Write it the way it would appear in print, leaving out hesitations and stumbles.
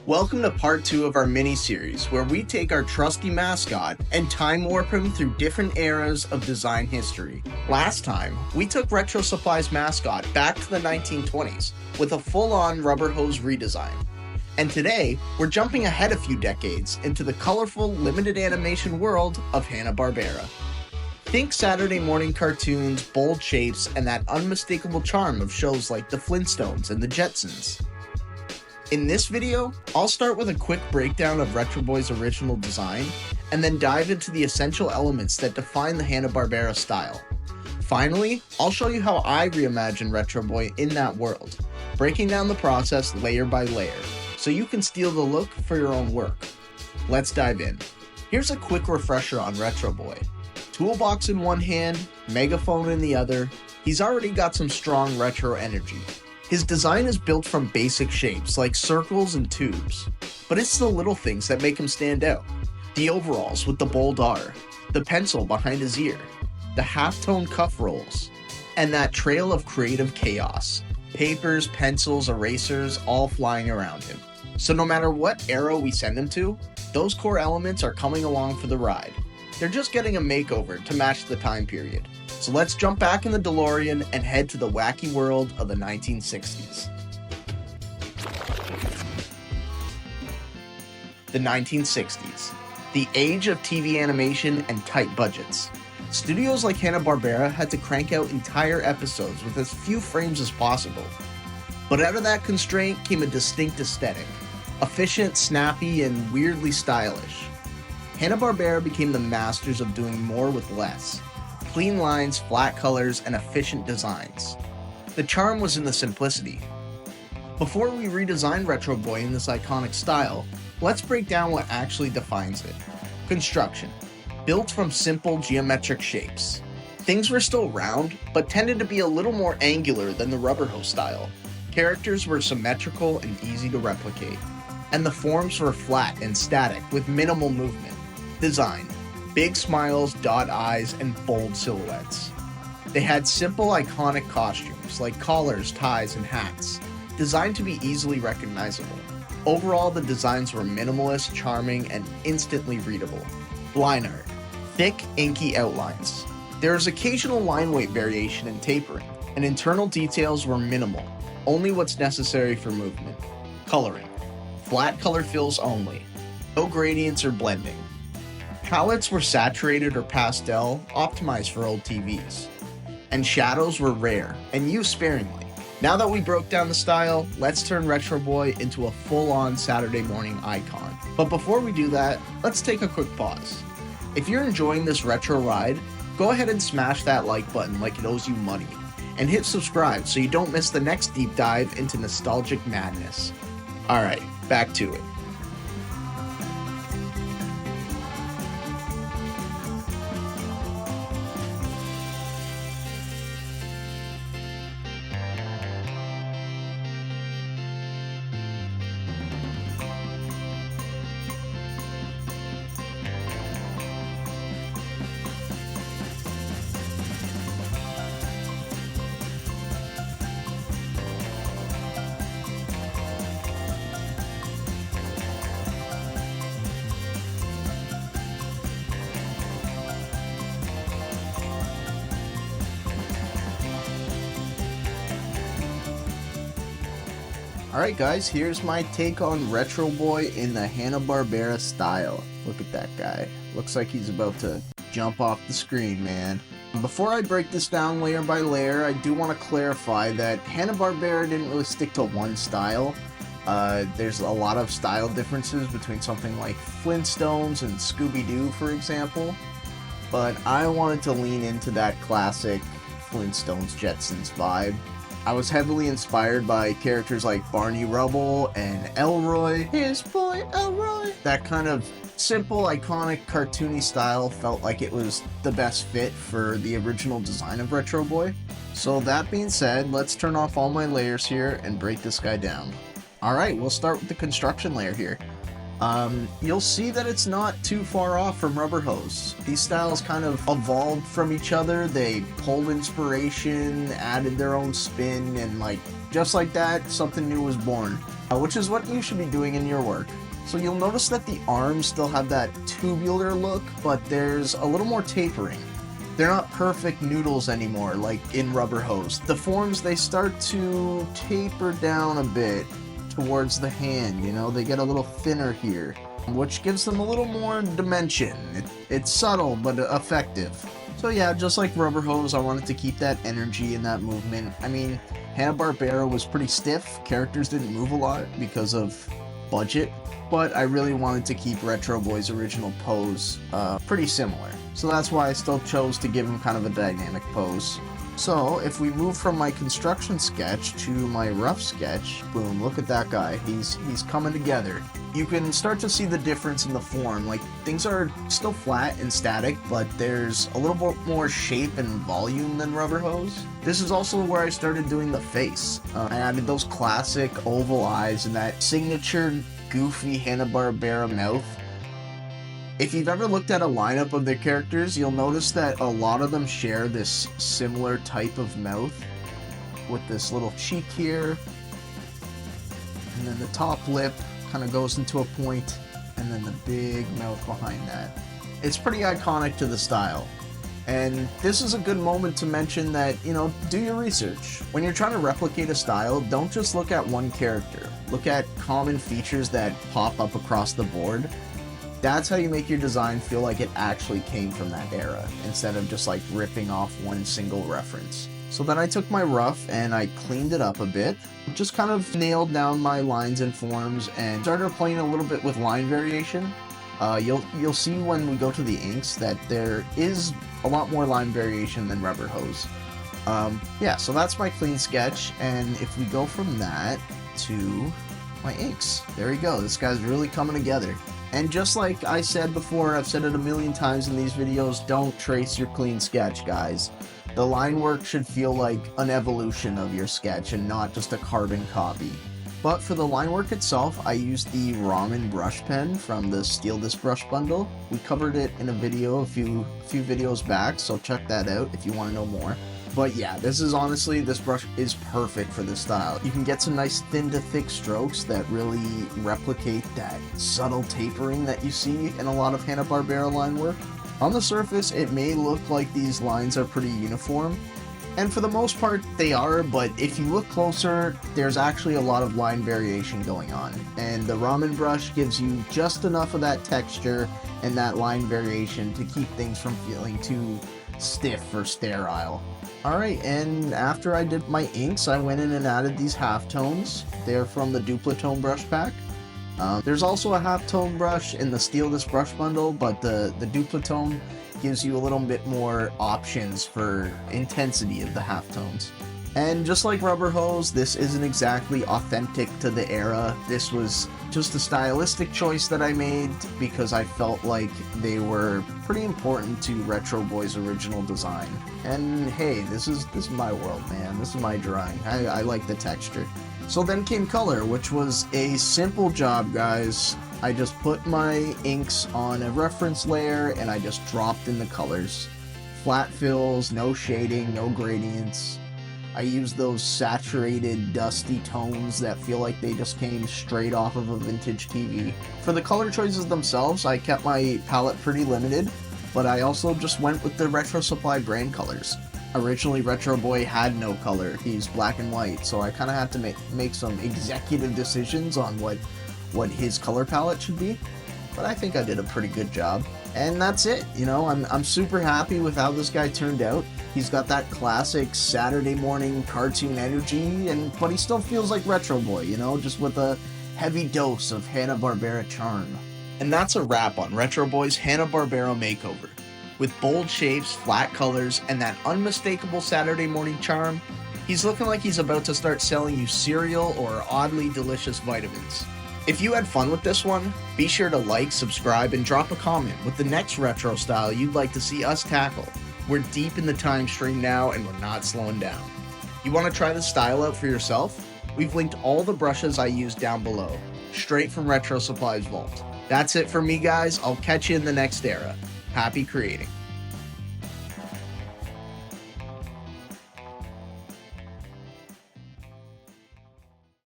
Welcome to part 2 of our mini-series, where we take our trusty mascot and time warp him through different eras of design history. Last time, we took RetroSupply's mascot back to the 1920s with a full-on rubber hose redesign. And today, we're jumping ahead a few decades into the colorful, limited animation world of Hanna-Barbera. Think Saturday morning cartoons, bold shapes, and that unmistakable charm of shows like the Flintstones and the Jetsons. In this video, I'll start with a quick breakdown of Retro Boy's original design, and then dive into the essential elements that define the Hanna-Barbera style. Finally, I'll show you how I reimagine Retro Boy in that world, breaking down the process layer by layer, so you can steal the look for your own work. Let's dive in. Here's a quick refresher on Retro Boy. Toolbox in one hand, megaphone in the other, he's already got some strong retro energy. His design is built from basic shapes like circles and tubes, but it's the little things that make him stand out. The overalls with the bold R, the pencil behind his ear, the halftone cuff rolls, and that trail of creative chaos. Papers, pencils, erasers, all flying around him. So no matter what era we send him to, those core elements are coming along for the ride. They're just getting a makeover to match the time period. So let's jump back in the DeLorean and head to the wacky world of the 1960s. The 1960s, the age of TV animation and tight budgets. Studios like Hanna-Barbera had to crank out entire episodes with as few frames as possible. But out of that constraint came a distinct aesthetic, efficient, snappy, and weirdly stylish. Hanna-Barbera became the masters of doing more with less. Clean lines, flat colors, and efficient designs. The charm was in the simplicity. Before we redesign Retro Boy in this iconic style, let's break down what actually defines it. Construction. Built from simple geometric shapes. Things were still round, but tended to be a little more angular than the rubber hose style. Characters were symmetrical and easy to replicate. And the forms were flat and static with minimal movement. Design. Big smiles, dot eyes, and bold silhouettes. They had simple, iconic costumes like collars, ties, and hats, designed to be easily recognizable. Overall, the designs were minimalist, charming, and instantly readable. Line art. Thick, inky outlines. There is occasional line weight variation and tapering, and internal details were minimal, only what's necessary for movement. Coloring. Flat color fills only. No gradients or blending. Palettes were saturated or pastel, optimized for old TVs. And shadows were rare, and used sparingly. Now that we broke down the style, let's turn Retro Boy into a full-on Saturday morning icon. But before we do that, let's take a quick pause. If you're enjoying this retro ride, go ahead and smash that like button like it owes you money, and hit subscribe so you don't miss the next deep dive into nostalgic madness. Alright, back to it. Alright guys, here's my take on Retro Boy in the Hanna-Barbera style. Look at that guy. Looks like he's about to jump off the screen, man. Before I break this down layer by layer, I do want to clarify that Hanna-Barbera didn't really stick to one style. There's a lot of style differences between something like Flintstones and Scooby-Doo, for example. But I wanted to lean into that classic Flintstones Jetsons vibe. I was heavily inspired by characters like Barney Rubble and Elroy. His boy Elroy! That kind of simple, iconic, cartoony style felt like it was the best fit for the original design of Retro Boy. So that being said, let's turn off all my layers here and break this guy down. Alright, we'll start with the construction layer here. You'll see that it's not too far off from Rubber Hose. These styles kind of evolved from each other. They pulled inspiration, added their own spin, and just like that, something new was born. which is what you should be doing in your work. So you'll notice that the arms still have that tubular look, but there's a little more tapering. They're not perfect noodles anymore like in Rubber Hose. The forms, they start to taper down a bit towards the hand, you know, they get a little thinner here, which gives them a little more dimension. It's subtle but effective. So yeah, just like Rubber Hose, I wanted to keep that energy and that movement. I mean, Hanna-Barbera was pretty stiff. Characters didn't move a lot because of budget, but I really wanted to keep Retro Boy's original pose pretty similar. So that's why I still chose to give him kind of a dynamic pose. So if we move from my construction sketch to my rough sketch, boom, look at that guy. He's coming together. You can start to see the difference in the form. Like, things are still flat and static, but there's a little bit more shape and volume than Rubber Hose. This is also where I started doing the face. I added those classic oval eyes and that signature goofy Hanna-Barbera mouth. If you've ever looked at a lineup of their characters, you'll notice that a lot of them share this similar type of mouth with this little cheek here, and then the top lip kind of goes into a point, and then the big mouth behind that. It's pretty iconic to the style. And this is a good moment to mention that, you know, do your research. When you're trying to replicate a style, don't just look at one character. Look at common features that pop up across the board. That's how you make your design feel like it actually came from that era, instead of just like ripping off one single reference. So then I took my rough and I cleaned it up a bit, just kind of nailed down my lines and forms and started playing a little bit with line variation. You'll see when we go to the inks that there is a lot more line variation than Rubber Hose. Yeah, so that's my clean sketch, and if we go from that to my inks, there we go. This guy's really coming together. And just like I said before, I've said it a million times in these videos, don't trace your clean sketch, guys. The line work should feel like an evolution of your sketch and not just a carbon copy. But for the line work itself, I used the Ramen brush pen from the Steal This Brush bundle. We covered it in a video a few videos back, so check that out if you want to know more. But yeah, this brush is perfect for this style. You can get some nice thin to thick strokes that really replicate that subtle tapering that you see in a lot of Hanna-Barbera line work. On the surface, it may look like these lines are pretty uniform, and for the most part they are, but if you look closer, there's actually a lot of line variation going on, and the Ramen brush gives you just enough of that texture and that line variation to keep things from feeling too stiff or sterile. Alright, and after I did my inks, I went in and added these halftones. They're from the Duplatone brush pack. There's also a halftone brush in the Steal This Brush bundle, but the Duplatone gives you a little bit more options for intensity of the halftones. And just like Rubber Hose, this isn't exactly authentic to the era. This was just a stylistic choice that I made because I felt like they were pretty important to Retro Boy's original design. And hey, this is my world, man. This is my drawing. I like the texture. So then came color, which was a simple job, guys. I just put my inks on a reference layer and I just dropped in the colors. Flat fills, no shading, no gradients. I use those saturated, dusty tones that feel like they just came straight off of a vintage TV. For the color choices themselves, I kept my palette pretty limited, but I also just went with the RetroSupply brand colors. Originally, Retro Boy had no color. He's black and white, so I kind of had to make some executive decisions on what his color palette should be. But I think I did a pretty good job. And that's it, you know, I'm super happy with how this guy turned out. He's got that classic Saturday morning cartoon energy, but he still feels like Retro Boy, you know, just with a heavy dose of Hanna-Barbera charm. And that's a wrap on Retro Boy's Hanna-Barbera makeover. With bold shapes, flat colors, and that unmistakable Saturday morning charm, he's looking like he's about to start selling you cereal or oddly delicious vitamins. If you had fun with this one, be sure to like, subscribe, and drop a comment with the next retro style you'd like to see us tackle. We're deep in the time stream now, and we're not slowing down. You want to try this style out for yourself? We've linked all the brushes I used down below, straight from RetroSupply's vault. That's it for me, guys. I'll catch you in the next era. Happy creating.